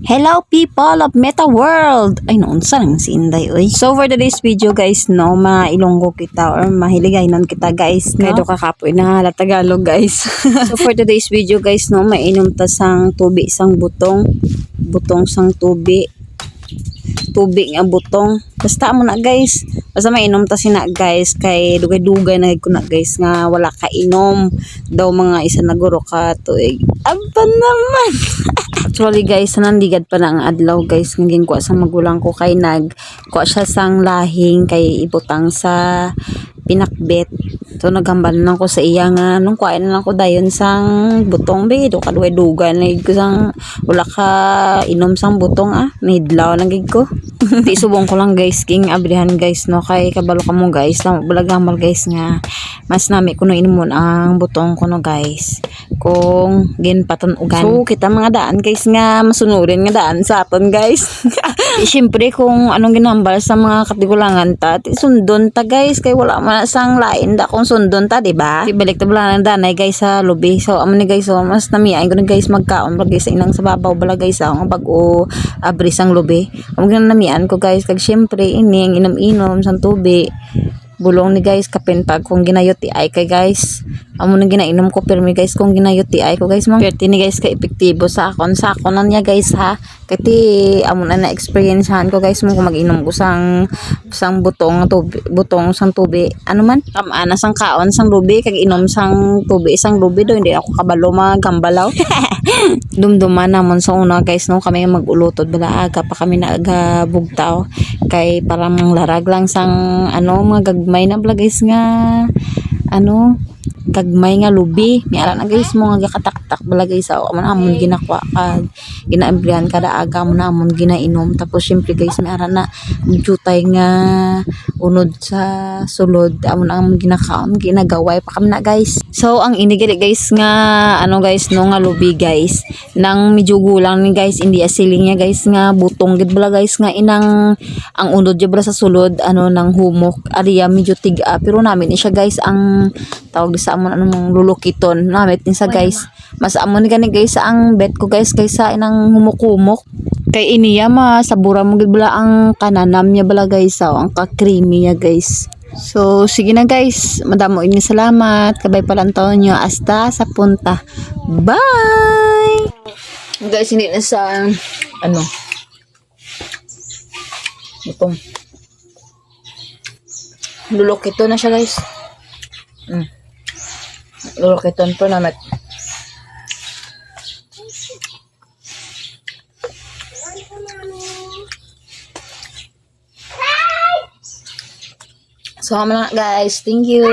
Hello people of Meta World! Ay noon saan si Inday oy. So for today's video guys no, mailonggo kita or mahiligaynon kita guys no. Kaya do kakapoy na hala Tagalog guys. So for today's video guys no, mainom ta sang tubi sang butong. Butong sang tubi. Tubig nga butong. Basta mo na guys. Basta mainom ta sina guys kay dugay-dugay na ko na guys nga wala ka inom daw mga isa na guro ka tuig. Aba naman. Actually guys, nandigad pa na ang adlaw guys, ngin ko sa magulang ko kay kuha siya sang lahing kay ibutang sa pinakbet. So naghambalan lang ko sa iya nga nung kuha na lang ko dayon sang butong be, do kadugay-dugay na ko sang wala ka inom sang butong nahidlaw lang gid ko. Di subong ko lang guys king abrihan guys no kay kabalo ka mo guys, balagamal guys nga mas nami ko no inomon ang butong ko no guys. Kung ginpatunugan. So kita mga daan guys nga masunurin nga daan sa aton guys. Siyempre kung anong ginambal sa mga katigulangan ta, sundon ta guys kay wala man sang lain da kung sundon ta, di ba? Ibalik ta bala ng danay guys sa lubi. So amo ni guys, so mas namiyain ko ni guys magkaon bala guys sa inang sa babaw bala guys ang bag-o abri sang lubi. Amo namiyain ko guys kag siyempre ini ang inom-inom sang tubi. Bulong ni guys kapintag kung ginayot ti ay kay guys. Amo nang ginainom ko pirmi guys kung ginayot ti ay ko guys mang perti ni guys ka epektibo sa akon na niya guys ha. Kati amo na experiencehan ko guys mo kung mag-inom ko sang butong tubi, butong sang tubi. Ano man kamana sang kaon sang lubi kag inom sang tubi sang lubi do hindi ako kabalo magambalaw. Dumduman namon sa una guys no kami magulutod bala aga pa kami naaga bugtaw kay parang larag lang sang mga gagmay na bala guys nga gagmay nga lubi mi ara na guys mo nga gakatak-tak bala guys man amon ginakwa kag ginaambrihan kada aga mo namon ginainom tapos syempre guys mi ara na jutay nga unod sa sulod amon ginakaon ginagaway pa kami na guys. So ang inigili guys nga guys no nga lubi guys nang medyo gulang ni guys hindi asiling niya guys nga butong gid bala guys nga inang ang unod jud bala sa sulod nang humok ariya medyo tiga pero namin ni siya guys ang tawag sa amon mong lulukiton namit ni sa guys mas amon ni gani guys ang bet ko guys kaysa inang humok-humok kay iniya masabura mo gid bala ang kananam niya bala guys ang ka-creamy niya guys. So sige na guys, madamo ini salamat kabay palantaw nyo hasta sa punta. Bye guys, hindi na sa itong lulukiton na siya guys. Lulukiton po naman. So, guys, thank you.